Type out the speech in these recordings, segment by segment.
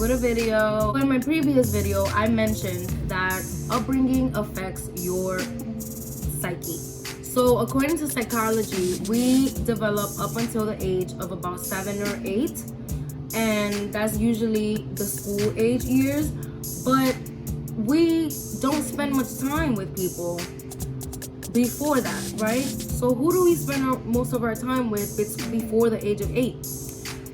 with a video. In my previous video, I mentioned that upbringing affects your psyche. So according to psychology, we develop up until the age of about 7 or 8, and that's usually the school age years. But we don't spend much time with people before that, right? So who do we spend most of our time with before the age of 8?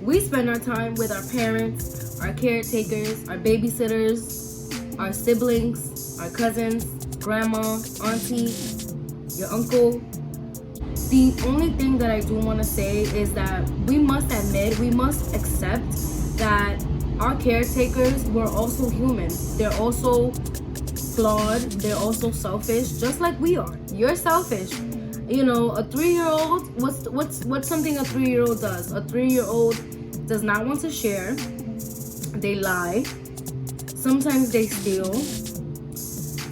We spend our time with our parents, our caretakers, our babysitters, our siblings, our cousins, grandma, auntie, your uncle. The only thing that I do want to say is that we must admit, we must accept that our caretakers were also human. They're also flawed, they're also selfish, just like we are. You're selfish. You know, a 3-year-old, what's something a 3-year-old does? A 3-year-old does not want to share. They lie. Sometimes they steal.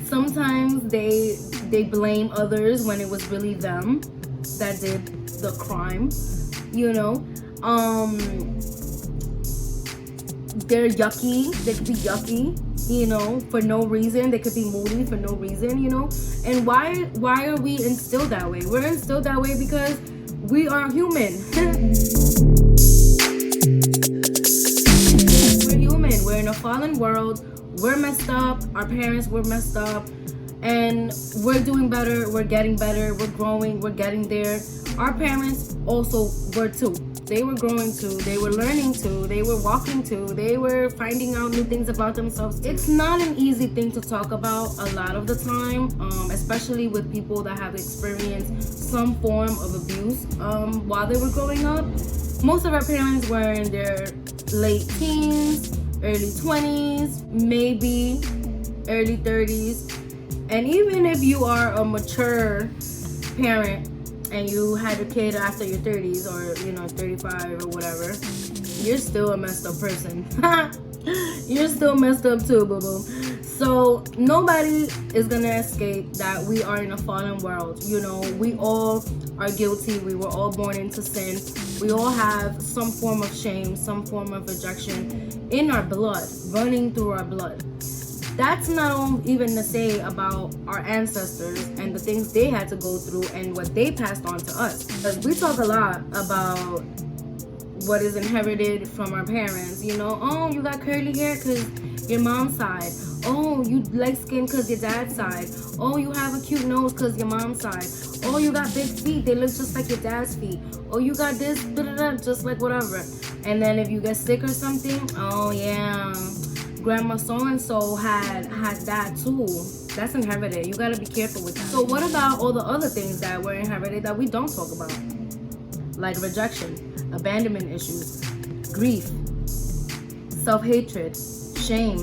Sometimes they blame others when it was really them that did the crime. You know, they're yucky. They could be yucky, you know, for no reason. They could be moody for no reason, you know. And why are we instilled that way? We're instilled that way because we are human. We're human. We're in a fallen world. We're messed up. Our parents were messed up. And we're doing better. We're getting better. We're growing. We're getting there. Our parents also were too. They were growing too. They were learning too. They were walking too. They were finding out new things about themselves. It's not an easy thing to talk about a lot of the time, especially with people that have experienced some form of abuse while they were growing up. Most of our parents were in their late teens, early 20s, maybe early 30s. And even if you are a mature parent and you had a kid after your 30s or, you know, 35 or whatever, you're still a messed up person. You're still messed up too, boo-boo. So nobody is gonna escape that we are in a fallen world. You know, we all are guilty. We were all born into sin. We all have some form of shame, some form of rejection in our blood, running through our blood. That's not even to say about our ancestors and the things they had to go through and what they passed on to us. Because we talk a lot about what is inherited from our parents. You know, oh, you got curly hair because your mom's side. Oh, you light skin because your dad's side. Oh, you have a cute nose because your mom's side. Oh, you got big feet. They look just like your dad's feet. Oh, you got this, just like whatever. And then if you get sick or something, oh yeah, grandma so-and-so had that too. That's inherited. You gotta be careful with that. So what about all the other things that were inherited that we don't talk about? Like rejection, abandonment issues, grief, self-hatred, shame.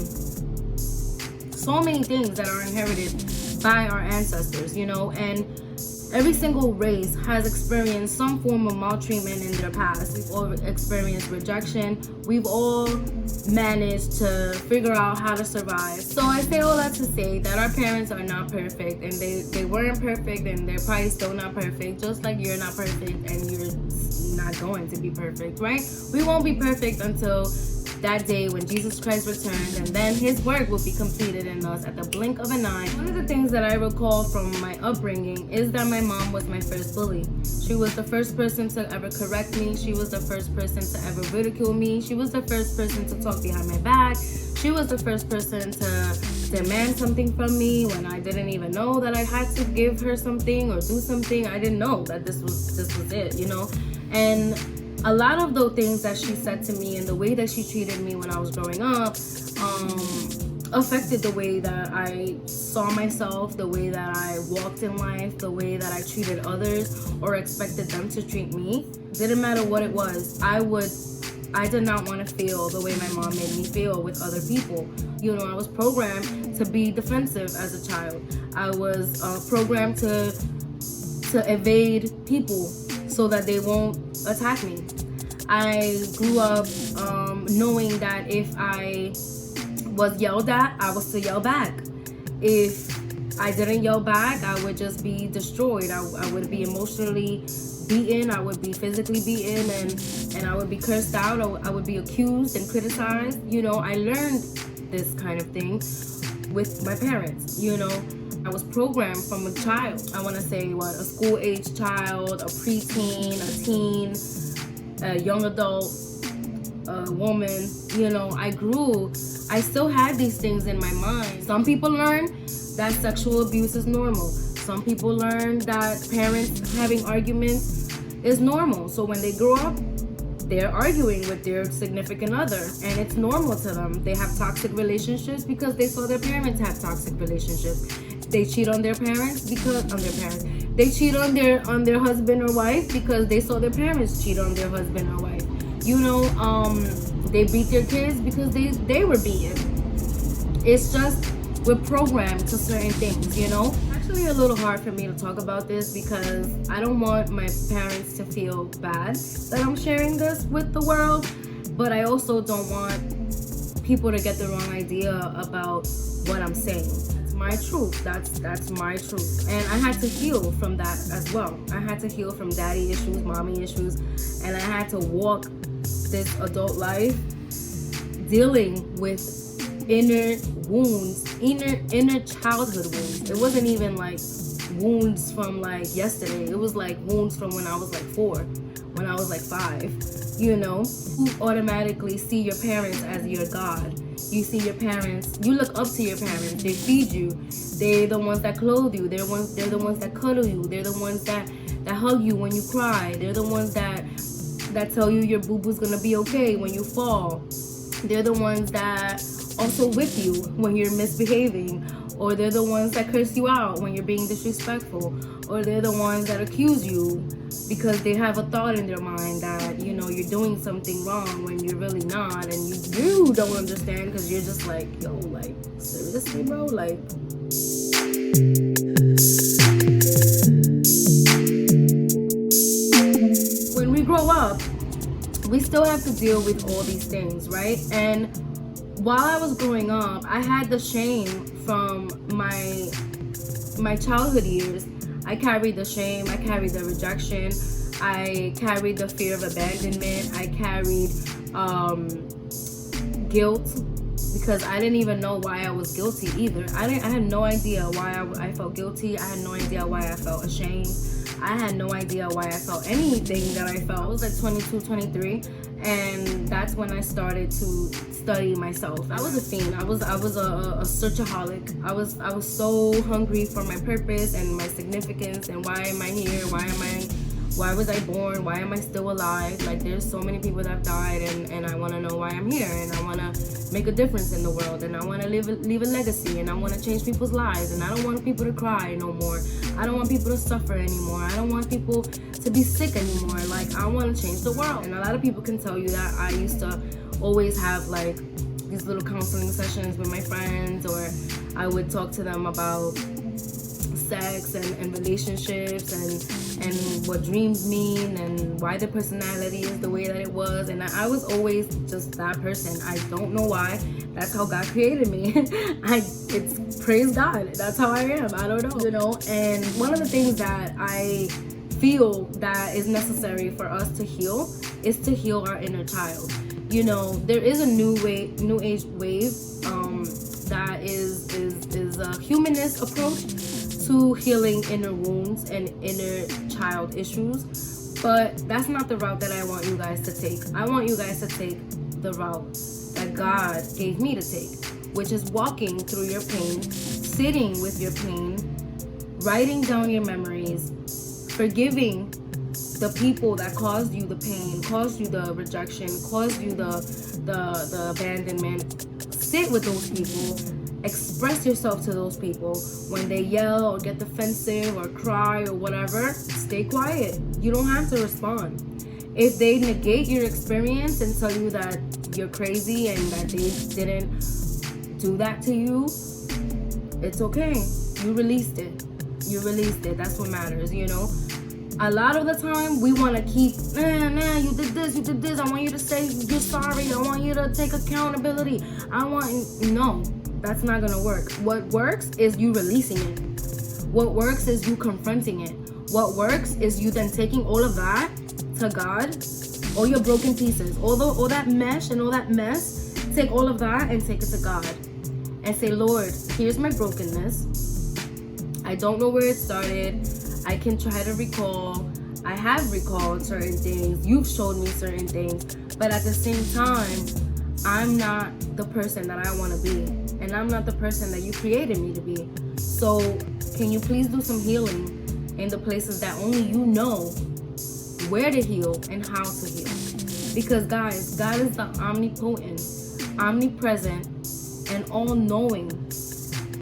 So many things that are inherited by our ancestors, you know, and every single race has experienced some form of maltreatment in their past. We've all experienced rejection. We've all managed to figure out how to survive. So I say all that to say that our parents are not perfect, and they weren't perfect, and they're probably still not perfect, just like you're not perfect and you're not going to be perfect, right? We won't be perfect until that day when Jesus Christ returns, and then his work will be completed in us at the blink of an eye. One of the things that I recall from my upbringing is that my mom was my first bully. She was the first person to ever correct me. She was the first person to ever ridicule me. She was the first person to talk behind my back. She was the first person to demand something from me when I didn't even know that I had to give her something or do something. I didn't know that this was it, you know. And a lot of the things that she said to me and the way that she treated me when I was growing up affected the way that I saw myself, the way that I walked in life, the way that I treated others or expected them to treat me. Didn't matter what it was. I did not want to feel the way my mom made me feel with other people. You know, I was programmed to be defensive as a child. I was programmed to evade people so that they won't attack me. I grew up knowing that if I was yelled at, I was to yell back. If I didn't yell back, I would just be destroyed. I would be emotionally beaten, I would be physically beaten, and I would be cursed out, I would be accused and criticized. I learned this kind of thing with my parents. I was programmed from a child. I want to say a school-age child, a preteen, a teen, a young adult, a woman. I grew. I still had these things in my mind. Some people learn that sexual abuse is normal. Some people learn that parents having arguments is normal. So when they grow up, they're arguing with their significant other, and it's normal to them. They have toxic relationships because they saw their parents have toxic relationships. They cheat on their parents They cheat on their husband or wife because they saw their parents cheat on their husband or wife. They beat their kids because they were beaten. It's just we're programmed to certain things. Actually a little hard for me to talk about this because I don't want my parents to feel bad that I'm sharing this with the world, but I also don't want people to get the wrong idea about what I'm saying. It's my truth. That's my truth. And I had to heal from that as well. I had to heal from daddy issues, mommy issues, and I had to walk this adult life dealing with inner wounds, inner childhood wounds. It wasn't even like wounds from like yesterday. It was like wounds from when I was like 4, when I was like 5. You automatically see your parents as your God. You see your parents, you look up to your parents. They feed you. They're the ones that clothe you. They're the ones that cuddle you. They're the ones that hug you when you cry. They're the ones that tell you your boo-boo's gonna be okay when you fall. They're the ones that also with you when you're misbehaving, or they're the ones that curse you out when you're being disrespectful, or they're the ones that accuse you because they have a thought in their mind that you're doing something wrong when you're really not, and you don't understand because you're just like, yo, like, seriously, bro, like. When we grow up, we still have to deal with all these things, right? And while I was growing up, I had the shame from my childhood years. I carried the shame, I carried the rejection, I carried the fear of abandonment, I carried guilt, because I didn't even know why I was guilty either. I had no idea why I felt guilty. I had no idea why I felt ashamed. I had no idea why I felt anything that I felt. I was like 22, 23, and that's when I started to study myself. I was a fiend. I was a searchaholic. I was so hungry for my purpose and my significance and why am I here? Why was I born? Why am I still alive? Like, there's so many people that have died, and I want to know why I'm here, and I want to make a difference in the world, and I want to leave a legacy, and I want to change people's lives, and I don't want people to cry no more. I don't want people to suffer anymore. I don't want people to be sick anymore. Like, I want to change the world. And a lot of people can tell you that I used to always have like these little counseling sessions with my friends, or I would talk to them about sex and relationships and what dreams mean and why the personality is the way that it was. And I was always just that person. I don't know why. That's how God created me. It's praise God. That's how I am. I don't know, And one of the things that I feel that is necessary for us to heal is to heal our inner child. There is a new age wave that is a humanist approach to healing inner wounds and inner child issues, but that's not the route that I want you guys to take. I want you guys to take the route that God gave me to take, which is walking through your pain, sitting with your pain, writing down your memories, forgiving the people that caused you the pain, caused you the rejection, caused you the abandonment. Sit with those people. Express yourself to those people. When they yell or get defensive or cry or whatever, stay quiet. You don't have to respond. If they negate your experience and tell you that you're crazy and that they didn't do that to you, it's okay. You released it. That's what matters, A lot of the time, we want to keep, you did this. I want you to say you're sorry. I want you to take accountability. No. That's not gonna work. What works is you releasing it. What works is you confronting it. What works is you then taking all of that to God, all your broken pieces, all that mesh and all that mess. Take all of that and take it to God and say, Lord, here's my brokenness. I don't know where it started. I can try to recall. I have recalled certain things. You've showed me certain things. But at the same time, I'm not the person that I want to be. And I'm not the person that you created me to be. So can you please do some healing in the places that only you know where to heal and how to heal? Because guys, God is the omnipotent, omnipresent, and all-knowing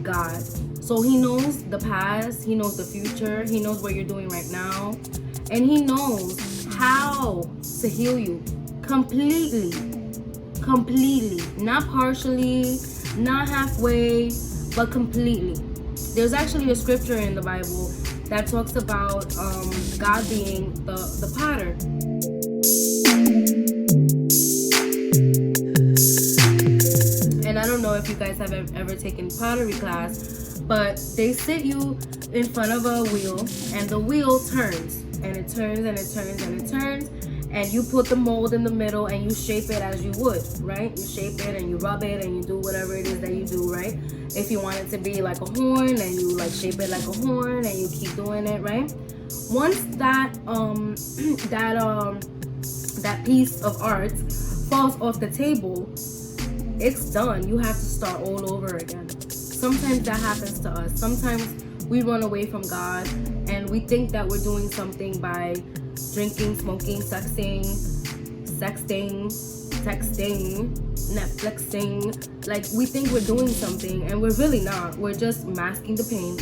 God. So he knows the past, he knows the future, he knows what you're doing right now, and he knows how to heal you completely, not partially, not halfway, but completely. There's actually a scripture in the Bible that talks about God being the potter. And I don't know if you guys have ever taken pottery class, but they sit you in front of a wheel, and the wheel turns, and it turns, and it turns, and it turns, and you put the mold in the middle, and you shape it as you would, right? You shape it, and you rub it, and you do whatever it is that you do, right? If you want it to be like a horn, and you like shape it like a horn, and you keep doing it, right? Once that that piece of art falls off the table, it's done. You have to start all over again. Sometimes that happens to us. Sometimes we run away from God, and we think that we're doing something by drinking, smoking, sexting, texting, Netflixing. Like, we think we're doing something, and we're really not. We're just masking the pain.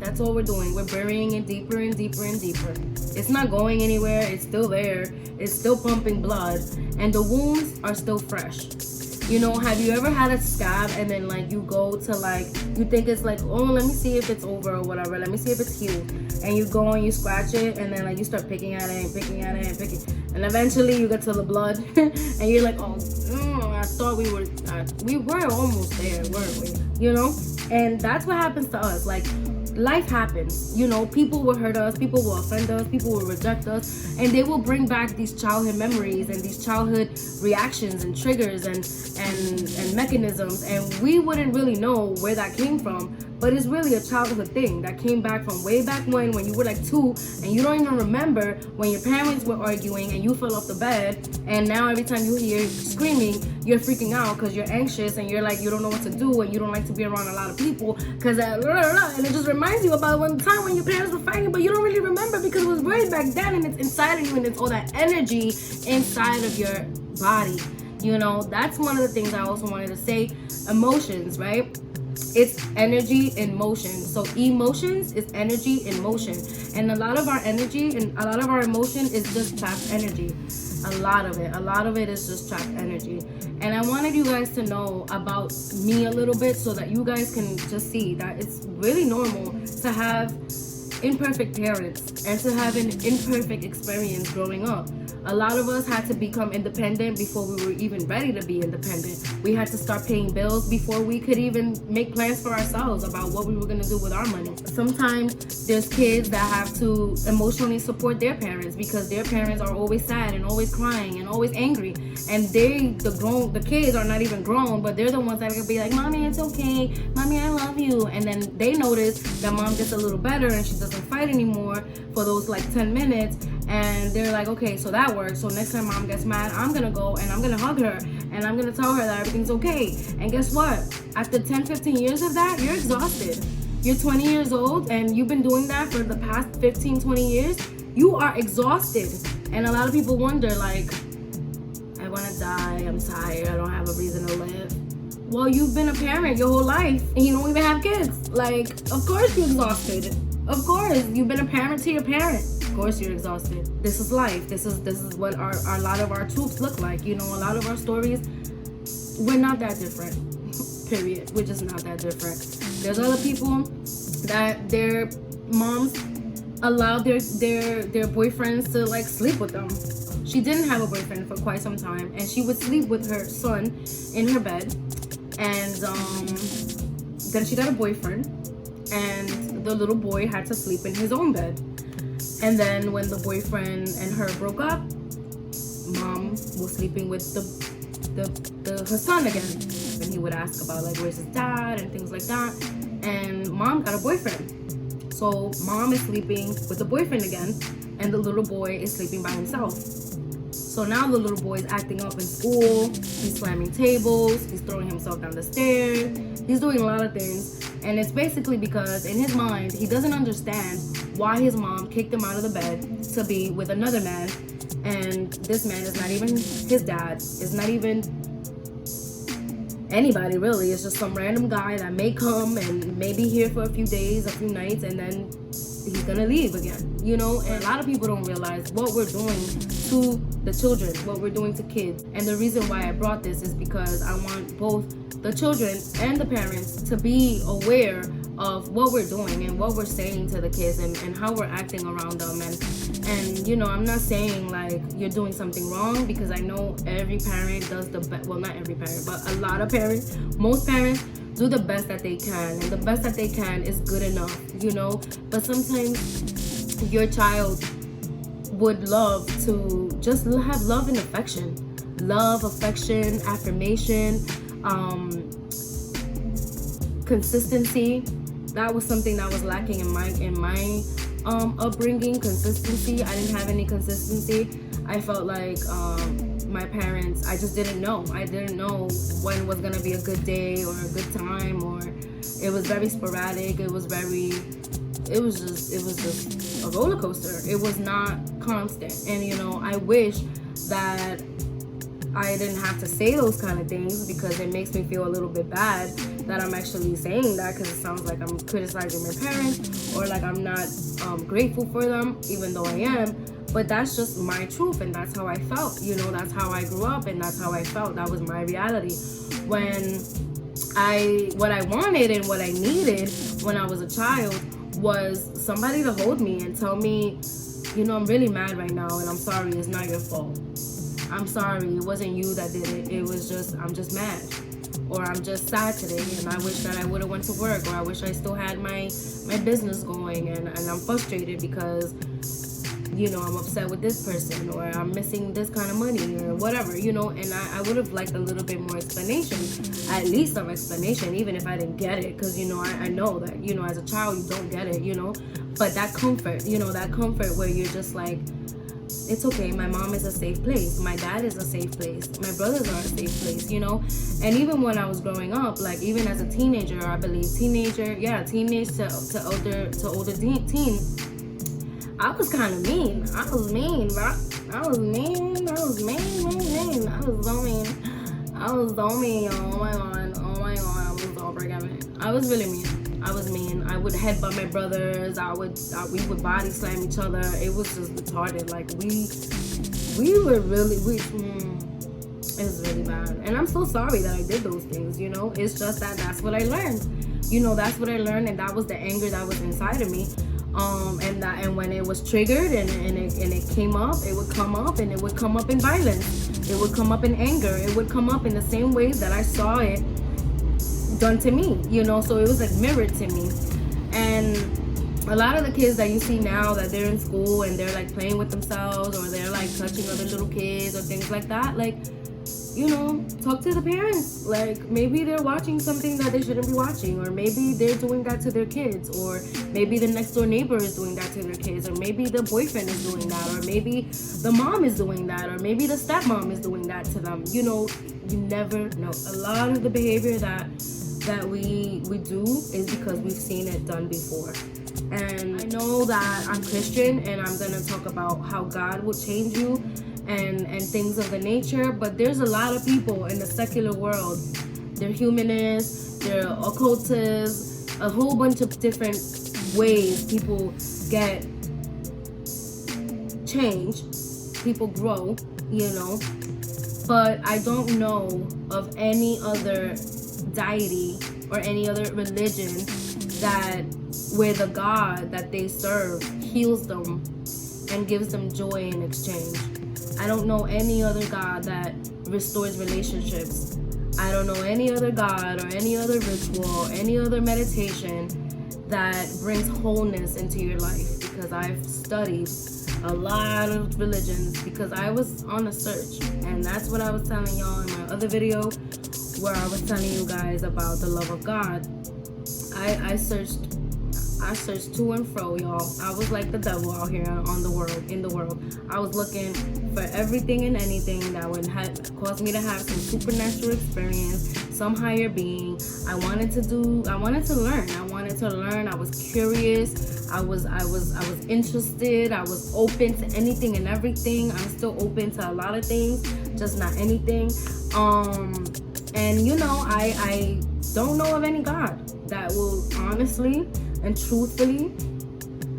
That's all we're doing. We're burying it deeper and deeper and deeper. It's not going anywhere. It's still there. It's still pumping blood, and the wounds are still fresh. You know, have you ever had a scab and then like you go to like, you think it's like, oh, let me see if it's over or whatever, let me see if it's healed, and you go and you scratch it, and then like you start picking at it and picking at it and picking, and eventually you get to the blood and you're like, oh, I thought we were almost there, weren't we? You know? And that's what happens to us. Like, life happens, you know, people will hurt us, people will offend us, people will reject us, and they will bring back these childhood memories and these childhood reactions and triggers and mechanisms, and we wouldn't really know where that came from, but it's really a childhood thing that came back from way back when you were like 2, and you don't even remember when your parents were arguing and you fell off the bed, and now every time you hear screaming, you're freaking out because you're anxious, and you're like, you don't know what to do, and you don't like to be around a lot of people because and it just reminds you about one time when your parents were fighting, but you don't really remember because it was way back then, and it's inside of you, and it's all that energy inside of your body. You know, that's one of the things I also wanted to say. Emotions, right? It's energy in motion. So emotions is energy in motion, and a lot of our energy and a lot of our emotion is just trapped energy. A lot of it is just trapped energy. And I wanted you guys to know about me a little bit so that you guys can just see that it's really normal to have imperfect parents and to have an imperfect experience growing up. A lot of us had to become independent before we were even ready to be independent. We had to start paying bills before we could even make plans for ourselves about what we were going to do with our money. Sometimes there's kids that have to emotionally support their parents because their parents are always sad and always crying and always angry. And the kids are not even grown, but they're the ones that can be like, Mommy, it's okay. Mommy, I love you. And then they notice that Mom gets a little better and she doesn't fight anymore for those like 10 minutes. And they're like, okay, so that works. So next time Mom gets mad, I'm gonna go and I'm gonna hug her and I'm gonna tell her that everything's okay. And guess what? After 10, 15 years of that, you're exhausted. You're 20 years old and you've been doing that for the past 15, 20 years. You are exhausted. And a lot of people wonder, like, I wanna die, I'm tired, I don't have a reason to live. Well, you've been a parent your whole life and you don't even have kids. Like, of course you're exhausted. Of course, you've been a parent to your parent. Of course you're exhausted. This is life. This is what a lot of our truths look like. You know, a lot of our stories, we're not that different. Period. We're just not that different. There's other people that their moms allowed their boyfriends to like sleep with them. She didn't have a boyfriend for quite some time, and she would sleep with her son in her bed. And then she got a boyfriend, and the little boy had to sleep in his own bed. And then when the boyfriend and her broke up, mom was sleeping with her son again. And he would ask about like, where's his dad and things like that. And mom got a boyfriend. So mom is sleeping with the boyfriend again, and the little boy is sleeping by himself. So now the little boy is acting up in school. He's slamming tables. He's throwing himself down the stairs. He's doing a lot of things. And it's basically because in his mind, he doesn't understand why his mom kicked him out of the bed to be with another man. And this man is not even his dad. It's not even anybody really. It's just some random guy that may come and may be here for a few days, a few nights, and then he's gonna leave again, you know. And a lot of people don't realize what we're doing to the children, what we're doing to kids. And the reason why I brought this is because I want both the children and the parents to be aware of what we're doing and what we're saying to the kids, and how we're acting around them. And you know, I'm not saying like you're doing something wrong, because I know every parent does the best. Well, not every parent, but a lot of parents, most parents do the best that they can, and the best that they can is good enough, you know. But sometimes your child would love to just have love and affection, affirmation, consistency. That was something that was lacking in my upbringing. Consistency. I didn't have any consistency. I felt like my parents, I just didn't know. I didn't know when was gonna be a good day or a good time, or it was very sporadic. It was just a roller coaster. It was not constant. And you know, I wish that I didn't have to say those kind of things, because it makes me feel a little bit bad that I'm actually saying that, because it sounds like I'm criticizing my parents, or like I'm not grateful for them, even though I am. But that's just my truth, and that's how I felt. You know, that's how I grew up, and that's how I felt. That was my reality. What I wanted and what I needed when I was a child was somebody to hold me and tell me, you know, I'm really mad right now, and I'm sorry, it's not your fault. I'm sorry, it wasn't you that did it. It was just, I'm just mad. Or I'm just sad today, and I wish that I would have went to work, or I wish I still had my business going, and I'm frustrated because, you know, I'm upset with this person, or I'm missing this kind of money, or whatever, you know. And I would have liked a little bit more explanation, at least some explanation, even if I didn't get it, because, you know, I know that, you know, as a child, you don't get it, you know. But that comfort, you know, that comfort where you're just like, it's okay, my mom is a safe place, my dad is a safe place, my brothers are a safe place, you know. And even when I was growing up, like even as a teenager, I believe teenage to older teen, I was kind of mean. I was mean, bro. I was mean. I was so mean. Oh my god. I was so freaking. I was really mean. I was mean. I would headbutt my brothers. We would body slam each other. It was just retarded. Like we were really it was really bad. And I'm so sorry that I did those things. You know, it's just that's what I learned. You know, that's what I learned, and that was the anger that was inside of me. And when it was triggered and it came up, it would come up, and it would come up in violence. It would come up in anger. It would come up in the same ways that I saw it done to me, you know. So it was like mirrored to me. And a lot of the kids that you see now, that they're in school and they're like playing with themselves, or they're like touching other little kids or things like that, like, you know, talk to the parents. Like, maybe they're watching something that they shouldn't be watching, or maybe they're doing that to their kids, or maybe the next door neighbor is doing that to their kids, or maybe the boyfriend is doing that, or maybe the mom is doing that, or maybe the stepmom is doing that to them. You know, you never know. A lot of the behavior that we do is because we've seen it done before. And I know that I'm Christian, and I'm gonna talk about how God will change you and things of the nature, but there's a lot of people in the secular world. They're humanists, they're occultists, a whole bunch of different ways people get change, people grow, you know. But I don't know of any other deity or any other religion that where the God that they serve heals them and gives them joy in exchange. I don't know any other God that restores relationships. I don't know any other God or any other ritual, any other meditation that brings wholeness into your life, because I've studied a lot of religions because I was on a search, and that's what I was telling y'all in my other video where I was telling you guys about the love of God. I searched to and fro, y'all. I was like the devil out here in the world. I was looking for everything and anything that would cause me to have some supernatural experience, some higher being. I wanted to learn. I wanted to learn. I was curious. I was interested. I was open to anything and everything. I'm still open to a lot of things, just not anything. And you know, I don't know of any God that will honestly and truthfully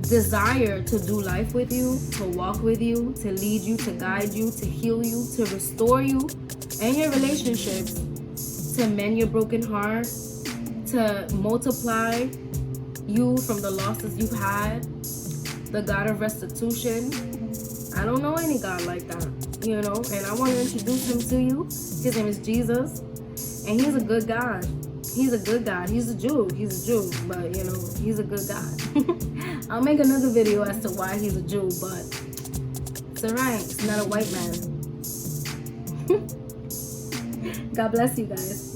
desire to do life with you, to walk with you, to lead you, to guide you, to heal you, to restore you and your relationships, to mend your broken heart, to multiply you from the losses you've had, the God of restitution. I don't know any God like that, you know, and I want to introduce him to you. His name is Jesus, and he's a good God. He's a good God. He's a Jew, but you know, he's a good God. I'll make another video as to why he's a Jew, but it's alright. It's not a white man. God bless you guys.